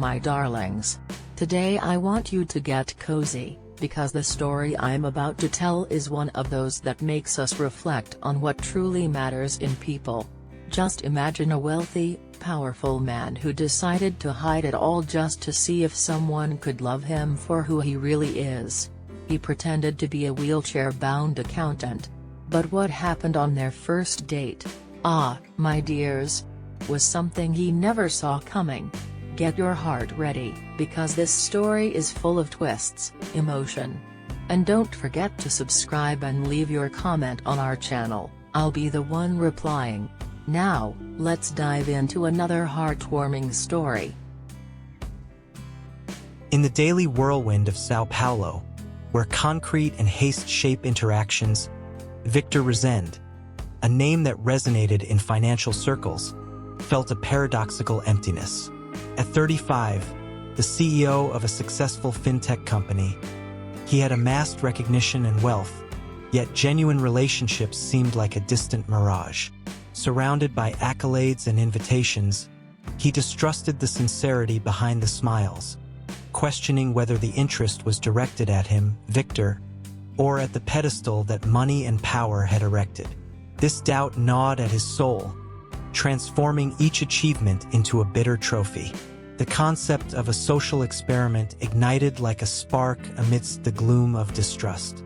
my darlings. Today I want you to get cozy, because the story I'm about to tell is one of those that makes us reflect on what truly matters in people. Just imagine a wealthy, powerful man who decided to hide it all just to see if someone could love him for who he really is. He pretended to be a wheelchair-bound accountant. But what happened on their first date, my dears, was something he never saw coming. Get your heart ready, because this story is full of twists, emotion. And don't forget to subscribe and leave your comment on our channel. I'll be the one replying. Now, let's dive into another heartwarming story. In the daily whirlwind of Sao Paulo, where concrete and haste shape interactions, Victor Rezende, a name that resonated in financial circles, felt a paradoxical emptiness. At 35, the CEO of a successful fintech company, he had amassed recognition and wealth, yet genuine relationships seemed like a distant mirage. Surrounded by accolades and invitations, he distrusted the sincerity behind the smiles, questioning whether the interest was directed at him, Victor, or at the pedestal that money and power had erected. This doubt gnawed at his soul, transforming each achievement into a bitter trophy. The concept of a social experiment ignited like a spark amidst the gloom of distrust.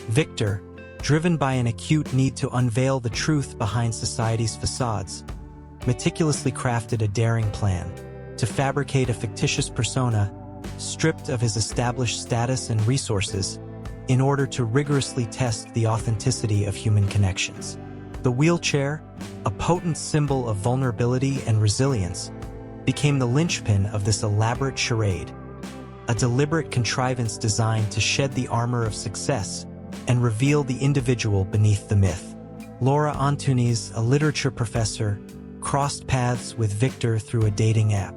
Victor, driven by an acute need to unveil the truth behind society's facades, meticulously crafted a daring plan to fabricate a fictitious persona, stripped of his established status and resources, in order to rigorously test the authenticity of human connections. The wheelchair, a potent symbol of vulnerability and resilience, became the linchpin of this elaborate charade, a deliberate contrivance designed to shed the armor of success and reveal the individual beneath the myth. Laura Antunes, a literature professor, crossed paths with Victor through a dating app.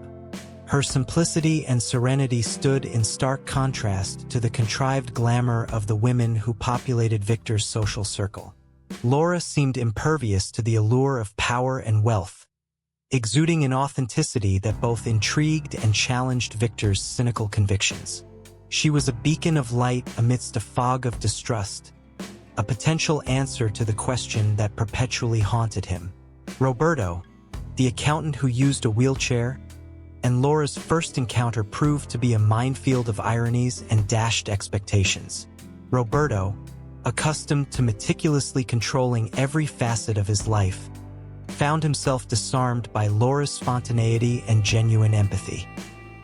Her simplicity and serenity stood in stark contrast to the contrived glamour of the women who populated Victor's social circle. Laura seemed impervious to the allure of power and wealth, exuding an authenticity that both intrigued and challenged Victor's cynical convictions. She was a beacon of light amidst a fog of distrust, a potential answer to the question that perpetually haunted him. Roberto, the accountant who used a wheelchair, and Laura's first encounter proved to be a minefield of ironies and dashed expectations. Roberto, accustomed to meticulously controlling every facet of his life, found himself disarmed by Laura's spontaneity and genuine empathy.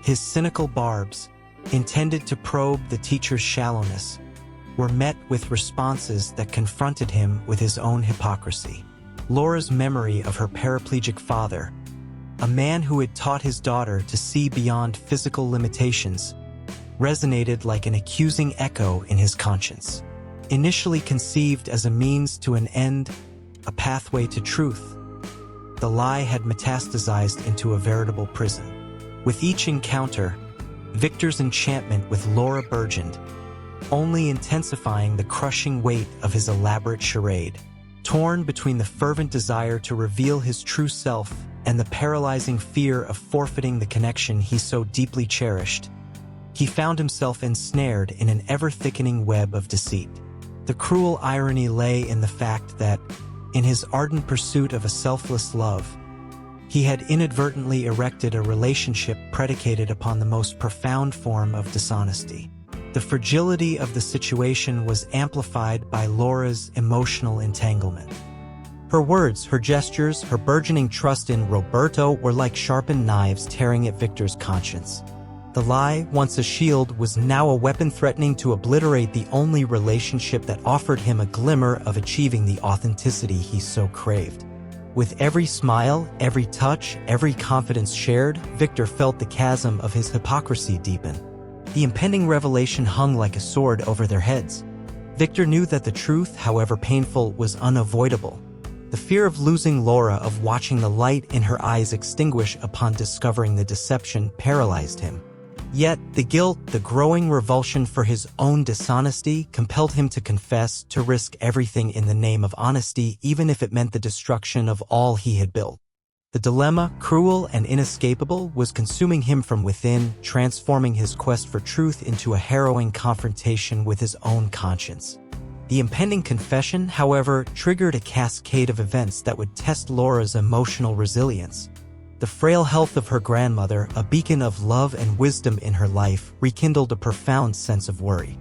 His cynical barbs, intended to probe the teacher's shallowness, were met with responses that confronted him with his own hypocrisy. Laura's memory of her paraplegic father, a man who had taught his daughter to see beyond physical limitations, resonated like an accusing echo in his conscience. Initially conceived as a means to an end, a pathway to truth, the lie had metastasized into a veritable prison. With each encounter, Victor's enchantment with Laura burgeoned, only intensifying the crushing weight of his elaborate charade. Torn between the fervent desire to reveal his true self and the paralyzing fear of forfeiting the connection he so deeply cherished, he found himself ensnared in an ever-thickening web of deceit. The cruel irony lay in the fact that, in his ardent pursuit of a selfless love, he had inadvertently erected a relationship predicated upon the most profound form of dishonesty. The fragility of the situation was amplified by Laura's emotional entanglement. Her words, her gestures, her burgeoning trust in Roberto were like sharpened knives tearing at Victor's conscience. The lie, once a shield, was now a weapon threatening to obliterate the only relationship that offered him a glimmer of achieving the authenticity he so craved. With every smile, every touch, every confidence shared, Victor felt the chasm of his hypocrisy deepen. The impending revelation hung like a sword over their heads. Victor knew that the truth, however painful, was unavoidable. The fear of losing Laura, of watching the light in her eyes extinguish upon discovering the deception, paralyzed him. Yet, the guilt, the growing revulsion for his own dishonesty, compelled him to confess, to risk everything in the name of honesty, even if it meant the destruction of all he had built. The dilemma, cruel and inescapable, was consuming him from within, transforming his quest for truth into a harrowing confrontation with his own conscience. The impending confession, however, triggered a cascade of events that would test Laura's emotional resilience. The frail health of her grandmother, a beacon of love and wisdom in her life, rekindled a profound sense of worry.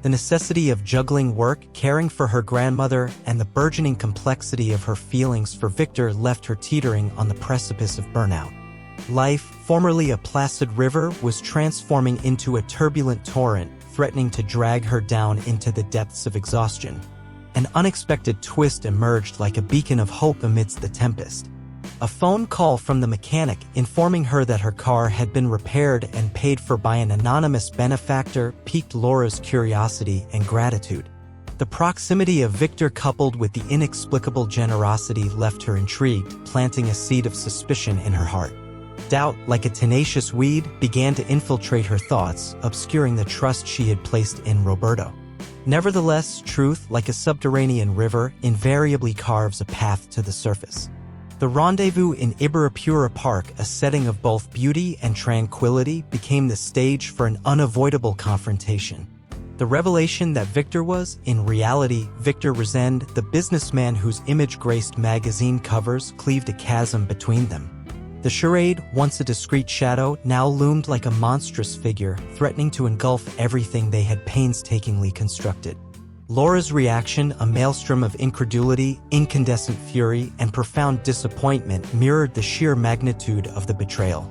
The necessity of juggling work, caring for her grandmother, and the burgeoning complexity of her feelings for Victor left her teetering on the precipice of burnout. Life, formerly a placid river, was transforming into a turbulent torrent, threatening to drag her down into the depths of exhaustion. An unexpected twist emerged like a beacon of hope amidst the tempest. A phone call from the mechanic informing her that her car had been repaired and paid for by an anonymous benefactor piqued Laura's curiosity and gratitude. The proximity of Victor coupled with the inexplicable generosity left her intrigued, planting a seed of suspicion in her heart. Doubt, like a tenacious weed, began to infiltrate her thoughts, obscuring the trust she had placed in Roberto. Nevertheless, truth, like a subterranean river, invariably carves a path to the surface. The rendezvous in Ibirapura Park, a setting of both beauty and tranquility, became the stage for an unavoidable confrontation. The revelation that Victor was, in reality, Victor Resende, the businessman whose image graced magazine covers, cleaved a chasm between them. The charade, once a discreet shadow, now loomed like a monstrous figure, threatening to engulf everything they had painstakingly constructed. Laura's reaction, a maelstrom of incredulity, incandescent fury, and profound disappointment, mirrored the sheer magnitude of the betrayal.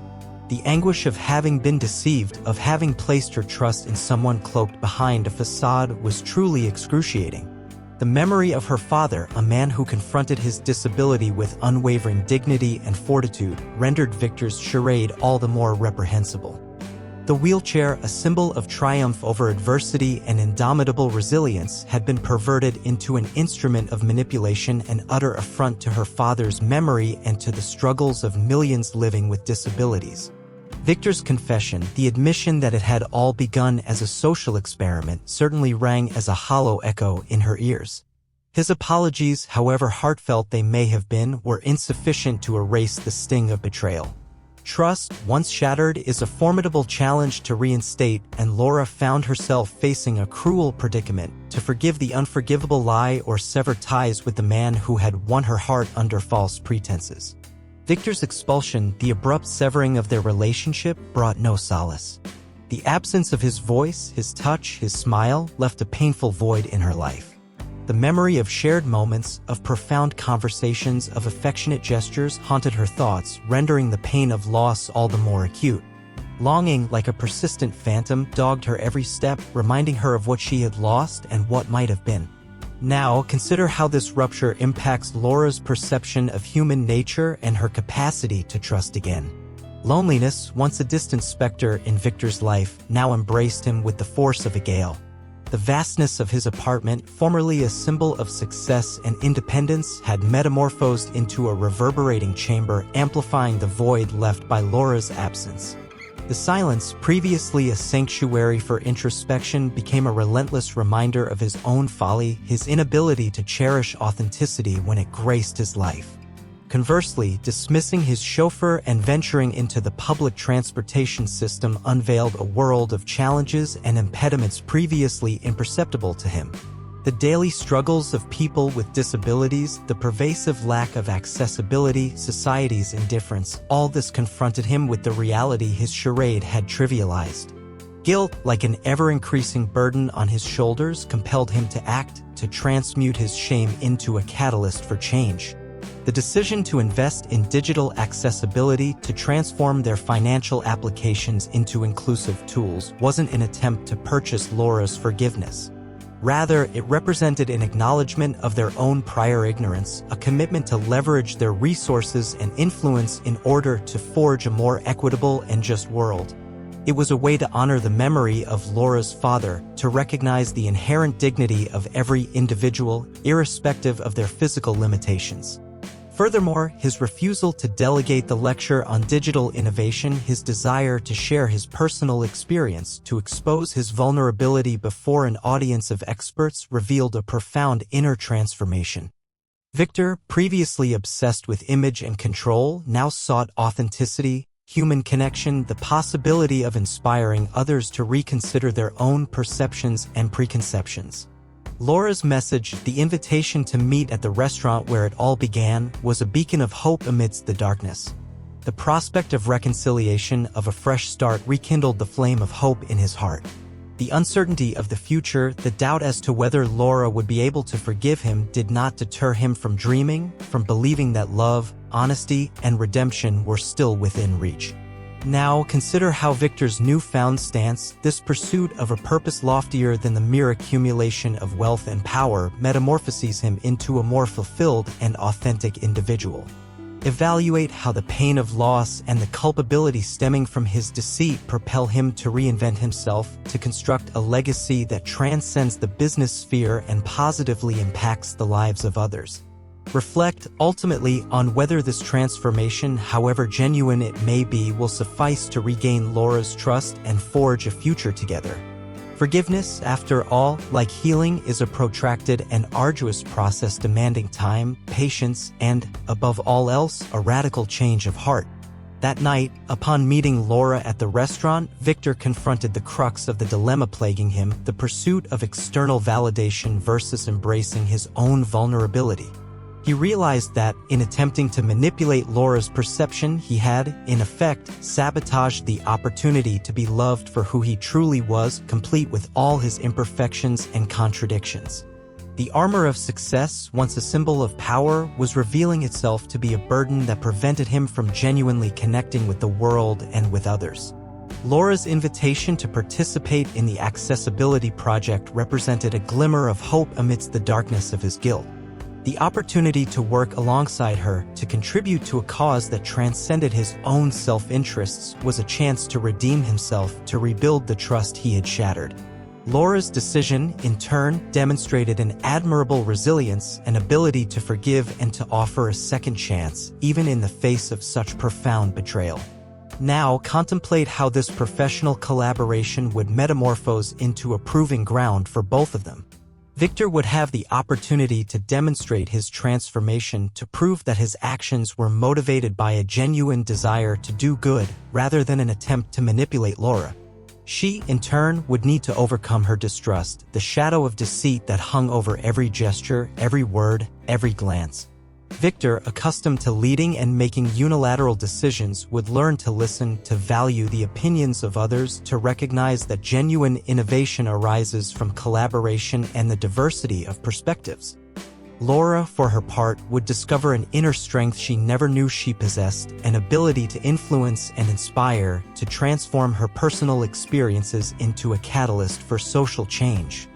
The anguish of having been deceived, of having placed her trust in someone cloaked behind a facade, was truly excruciating. The memory of her father, a man who confronted his disability with unwavering dignity and fortitude, rendered Victor's charade all the more reprehensible. The wheelchair, a symbol of triumph over adversity and indomitable resilience, had been perverted into an instrument of manipulation and utter affront to her father's memory and to the struggles of millions living with disabilities. Victor's confession, the admission that it had all begun as a social experiment, certainly rang as a hollow echo in her ears. His apologies, however heartfelt they may have been, were insufficient to erase the sting of betrayal. Trust, once shattered, is a formidable challenge to reinstate, and Laura found herself facing a cruel predicament: to forgive the unforgivable lie or sever ties with the man who had won her heart under false pretenses. Victor's expulsion, the abrupt severing of their relationship, brought no solace. The absence of his voice, his touch, his smile, left a painful void in her life. The memory of shared moments, of profound conversations, of affectionate gestures haunted her thoughts, rendering the pain of loss all the more acute. Longing, like a persistent phantom, dogged her every step, reminding her of what she had lost and what might have been. Now, consider how this rupture impacts Laura's perception of human nature and her capacity to trust again. Loneliness, once a distant specter in Victor's life, now embraced him with the force of a gale. The vastness of his apartment, formerly a symbol of success and independence, had metamorphosed into a reverberating chamber, amplifying the void left by Laura's absence. The silence, previously a sanctuary for introspection, became a relentless reminder of his own folly, his inability to cherish authenticity when it graced his life. Conversely, dismissing his chauffeur and venturing into the public transportation system unveiled a world of challenges and impediments previously imperceptible to him. The daily struggles of people with disabilities, the pervasive lack of accessibility, society's indifference, all this confronted him with the reality his charade had trivialized. Guilt, like an ever-increasing burden on his shoulders, compelled him to act, to transmute his shame into a catalyst for change. The decision to invest in digital accessibility, to transform their financial applications into inclusive tools, wasn't an attempt to purchase Laura's forgiveness. Rather, it represented an acknowledgement of their own prior ignorance, a commitment to leverage their resources and influence in order to forge a more equitable and just world. It was a way to honor the memory of Laura's father, to recognize the inherent dignity of every individual, irrespective of their physical limitations. Furthermore, his refusal to delegate the lecture on digital innovation, his desire to share his personal experience, to expose his vulnerability before an audience of experts, revealed a profound inner transformation. Victor, previously obsessed with image and control, now sought authenticity, human connection, the possibility of inspiring others to reconsider their own perceptions and preconceptions. Laura's message, the invitation to meet at the restaurant where it all began, was a beacon of hope amidst the darkness. The prospect of reconciliation, of a fresh start, rekindled the flame of hope in his heart. The uncertainty of the future, the doubt as to whether Laura would be able to forgive him, did not deter him from dreaming, from believing that love, honesty, and redemption were still within reach. Now, consider how Victor's newfound stance, this pursuit of a purpose loftier than the mere accumulation of wealth and power, metamorphoses him into a more fulfilled and authentic individual. Evaluate how the pain of loss and the culpability stemming from his deceit propel him to reinvent himself, to construct a legacy that transcends the business sphere and positively impacts the lives of others. Reflect, ultimately, on whether this transformation, however genuine it may be, will suffice to regain Laura's trust and forge a future together. Forgiveness, after all, like healing, is a protracted and arduous process demanding time, patience, and, above all else, a radical change of heart. That night, upon meeting Laura at the restaurant, Victor confronted the crux of the dilemma plaguing him, the pursuit of external validation versus embracing his own vulnerability. He realized that, in attempting to manipulate Laura's perception, he had, in effect, sabotaged the opportunity to be loved for who he truly was, complete with all his imperfections and contradictions. The armor of success, once a symbol of power, was revealing itself to be a burden that prevented him from genuinely connecting with the world and with others. Laura's invitation to participate in the Accessibility Project represented a glimmer of hope amidst the darkness of his guilt. The opportunity to work alongside her, to contribute to a cause that transcended his own self-interests, was a chance to redeem himself, to rebuild the trust he had shattered. Laura's decision, in turn, demonstrated an admirable resilience, an ability to forgive and to offer a second chance, even in the face of such profound betrayal. Now, contemplate how this professional collaboration would metamorphose into a proving ground for both of them. Victor would have the opportunity to demonstrate his transformation, to prove that his actions were motivated by a genuine desire to do good, rather than an attempt to manipulate Laura. She, in turn, would need to overcome her distrust, the shadow of deceit that hung over every gesture, every word, every glance. Victor, accustomed to leading and making unilateral decisions, would learn to listen, to value the opinions of others, to recognize that genuine innovation arises from collaboration and the diversity of perspectives. Laura, for her part, would discover an inner strength she never knew she possessed, an ability to influence and inspire, to transform her personal experiences into a catalyst for social change.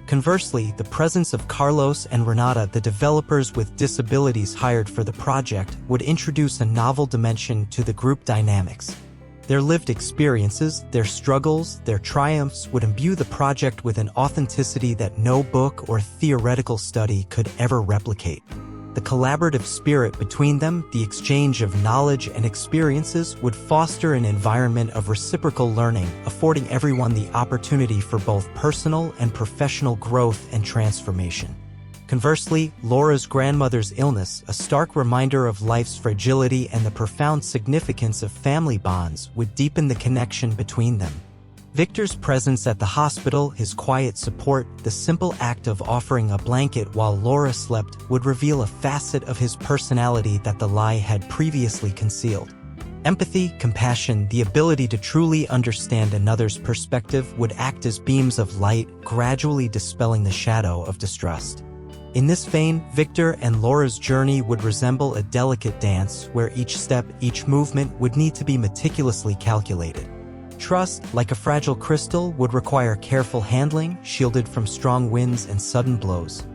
Conversely, the presence of Carlos and Renata, the developers with disabilities hired for the project, would introduce a novel dimension to the group dynamics. Their lived experiences, their struggles, their triumphs would imbue the project with an authenticity that no book or theoretical study could ever replicate. The collaborative spirit between them, the exchange of knowledge and experiences, would foster an environment of reciprocal learning, affording everyone the opportunity for both personal and professional growth and transformation. Conversely, Laura's grandmother's illness, a stark reminder of life's fragility and the profound significance of family bonds, would deepen the connection between them. Victor's presence at the hospital, his quiet support, the simple act of offering a blanket while Laura slept, would reveal a facet of his personality that the lie had previously concealed. Empathy, compassion, the ability to truly understand another's perspective would act as beams of light, gradually dispelling the shadow of distrust. In this vein, Victor and Laura's journey would resemble a delicate dance where each step, each movement would need to be meticulously calculated. Trust, like a fragile crystal, would require careful handling, shielded from strong winds and sudden blows.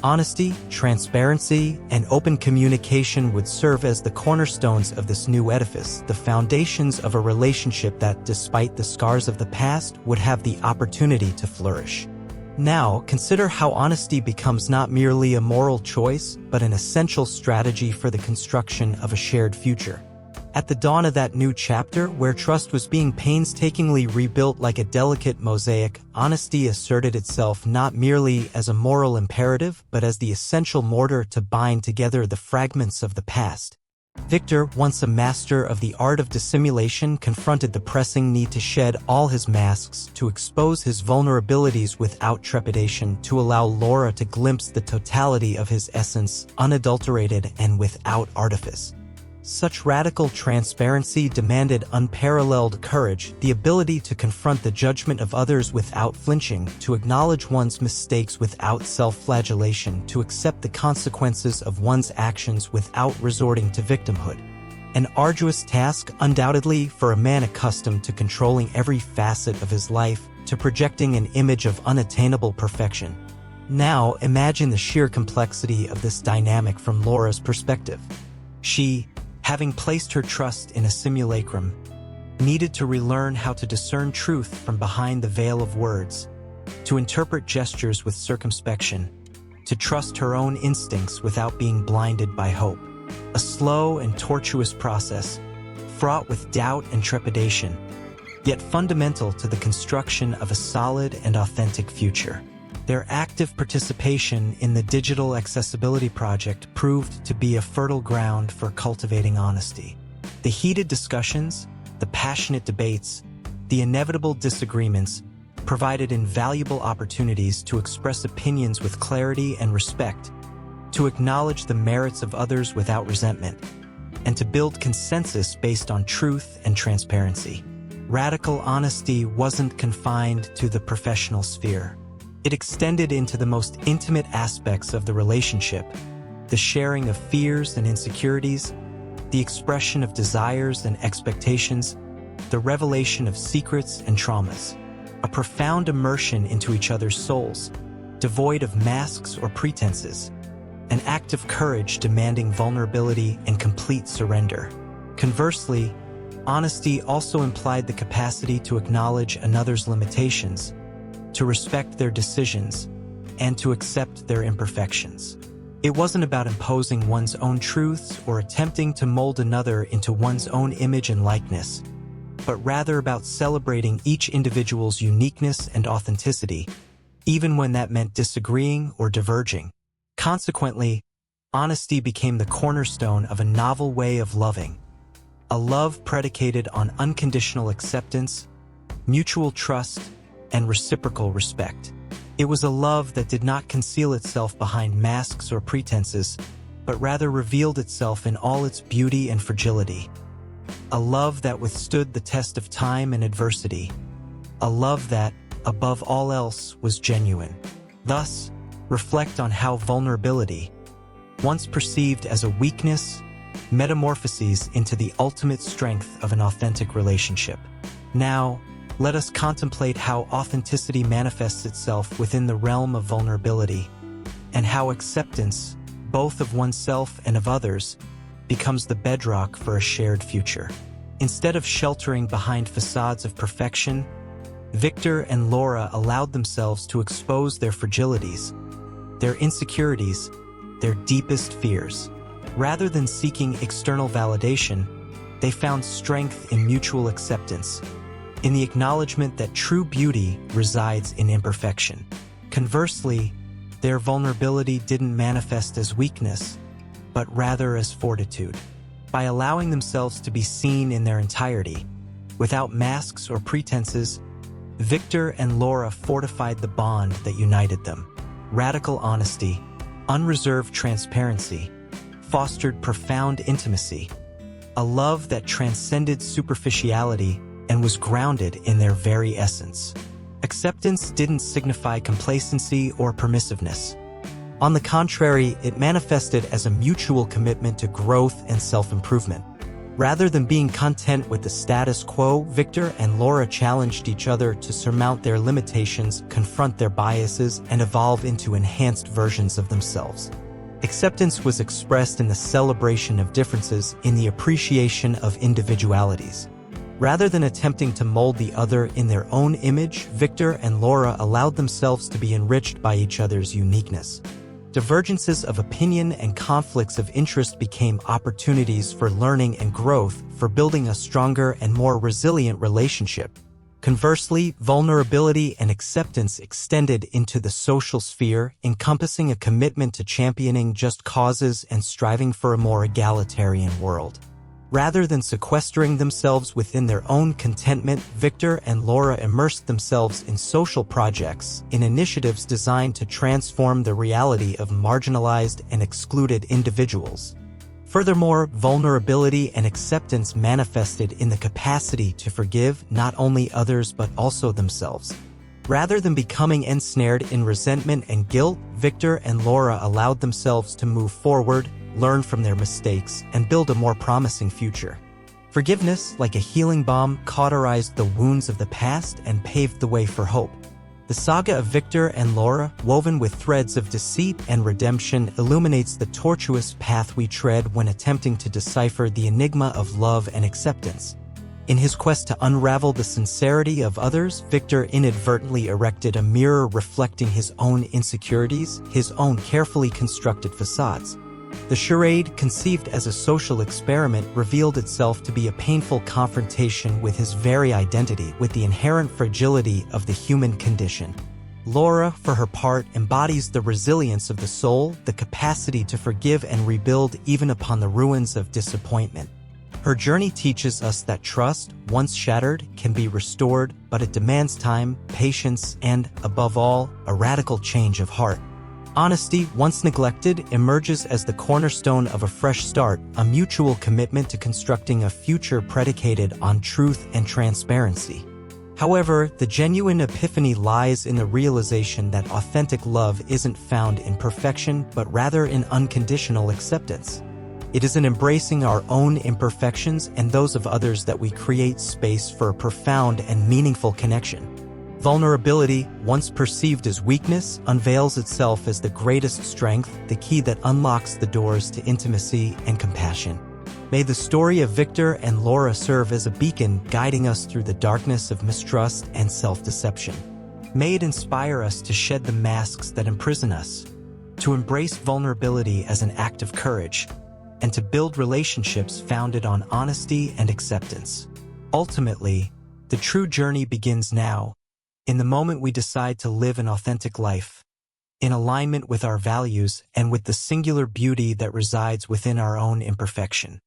Honesty, transparency, and open communication would serve as the cornerstones of this new edifice, the foundations of a relationship that, despite the scars of the past, would have the opportunity to flourish. Now, consider how honesty becomes not merely a moral choice, but an essential strategy for the construction of a shared future. At the dawn of that new chapter, where trust was being painstakingly rebuilt like a delicate mosaic, honesty asserted itself not merely as a moral imperative, but as the essential mortar to bind together the fragments of the past. Victor, once a master of the art of dissimulation, confronted the pressing need to shed all his masks, to expose his vulnerabilities without trepidation, to allow Laura to glimpse the totality of his essence, unadulterated and without artifice. Such radical transparency demanded unparalleled courage, the ability to confront the judgment of others without flinching, to acknowledge one's mistakes without self-flagellation, to accept the consequences of one's actions without resorting to victimhood. An arduous task, undoubtedly, for a man accustomed to controlling every facet of his life, to projecting an image of unattainable perfection. Now, imagine the sheer complexity of this dynamic from Laura's perspective. She, having placed her trust in a simulacrum, needed to relearn how to discern truth from behind the veil of words, to interpret gestures with circumspection, to trust her own instincts without being blinded by hope. A slow and tortuous process, fraught with doubt and trepidation, yet fundamental to the construction of a solid and authentic future. Their active participation in the Digital Accessibility Project proved to be a fertile ground for cultivating honesty. The heated discussions, the passionate debates, the inevitable disagreements provided invaluable opportunities to express opinions with clarity and respect, to acknowledge the merits of others without resentment, and to build consensus based on truth and transparency. Radical honesty wasn't confined to the professional sphere. It extended into the most intimate aspects of the relationship, the sharing of fears and insecurities, the expression of desires and expectations, the revelation of secrets and traumas, a profound immersion into each other's souls, devoid of masks or pretenses, an act of courage demanding vulnerability and complete surrender. Conversely, honesty also implied the capacity to acknowledge another's limitations, to respect their decisions, and to accept their imperfections. It wasn't about imposing one's own truths or attempting to mold another into one's own image and likeness, but rather about celebrating each individual's uniqueness and authenticity, even when that meant disagreeing or diverging. Consequently, honesty became the cornerstone of a novel way of loving, a love predicated on unconditional acceptance, mutual trust, and reciprocal respect. It was a love that did not conceal itself behind masks or pretenses, but rather revealed itself in all its beauty and fragility. A love that withstood the test of time and adversity. A love that, above all else, was genuine. Thus, reflect on how vulnerability, once perceived as a weakness, metamorphoses into the ultimate strength of an authentic relationship. Now, let us contemplate how authenticity manifests itself within the realm of vulnerability, and how acceptance, both of oneself and of others, becomes the bedrock for a shared future. Instead of sheltering behind facades of perfection, Victor and Laura allowed themselves to expose their fragilities, their insecurities, their deepest fears. Rather than seeking external validation, they found strength in mutual acceptance, in the acknowledgement that true beauty resides in imperfection. Conversely, their vulnerability didn't manifest as weakness, but rather as fortitude. By allowing themselves to be seen in their entirety, without masks or pretenses, Victor and Laura fortified the bond that united them. Radical honesty, unreserved transparency, fostered profound intimacy, a love that transcended superficiality and was grounded in their very essence. Acceptance didn't signify complacency or permissiveness. On the contrary, it manifested as a mutual commitment to growth and self-improvement. Rather than being content with the status quo, Victor and Laura challenged each other to surmount their limitations, confront their biases, and evolve into enhanced versions of themselves. Acceptance was expressed in the celebration of differences, in the appreciation of individualities. Rather than attempting to mold the other in their own image, Victor and Laura allowed themselves to be enriched by each other's uniqueness. Divergences of opinion and conflicts of interest became opportunities for learning and growth, for building a stronger and more resilient relationship. Conversely, vulnerability and acceptance extended into the social sphere, encompassing a commitment to championing just causes and striving for a more egalitarian world. Rather than sequestering themselves within their own contentment, Victor and Laura immersed themselves in social projects, in initiatives designed to transform the reality of marginalized and excluded individuals. Furthermore, vulnerability and acceptance manifested in the capacity to forgive not only others but also themselves. Rather than becoming ensnared in resentment and guilt, Victor and Laura allowed themselves to move forward, learn from their mistakes, and build a more promising future. Forgiveness, like a healing balm, cauterized the wounds of the past and paved the way for hope. The saga of Victor and Laura, woven with threads of deceit and redemption, illuminates the tortuous path we tread when attempting to decipher the enigma of love and acceptance. In his quest to unravel the sincerity of others, Victor inadvertently erected a mirror reflecting his own insecurities, his own carefully constructed facades. The charade, conceived as a social experiment, revealed itself to be a painful confrontation with his very identity, with the inherent fragility of the human condition. Laura, for her part, embodies the resilience of the soul, the capacity to forgive and rebuild even upon the ruins of disappointment. Her journey teaches us that trust, once shattered, can be restored, but it demands time, patience, and, above all, a radical change of heart. Honesty, once neglected, emerges as the cornerstone of a fresh start, a mutual commitment to constructing a future predicated on truth and transparency. However, the genuine epiphany lies in the realization that authentic love isn't found in perfection, but rather in unconditional acceptance. It is in embracing our own imperfections and those of others that we create space for a profound and meaningful connection. Vulnerability, once perceived as weakness, unveils itself as the greatest strength, the key that unlocks the doors to intimacy and compassion. May the story of Victor and Laura serve as a beacon guiding us through the darkness of mistrust and self-deception. May it inspire us to shed the masks that imprison us, to embrace vulnerability as an act of courage, and to build relationships founded on honesty and acceptance. Ultimately, the true journey begins now, in the moment we decide to live an authentic life, in alignment with our values and with the singular beauty that resides within our own imperfection.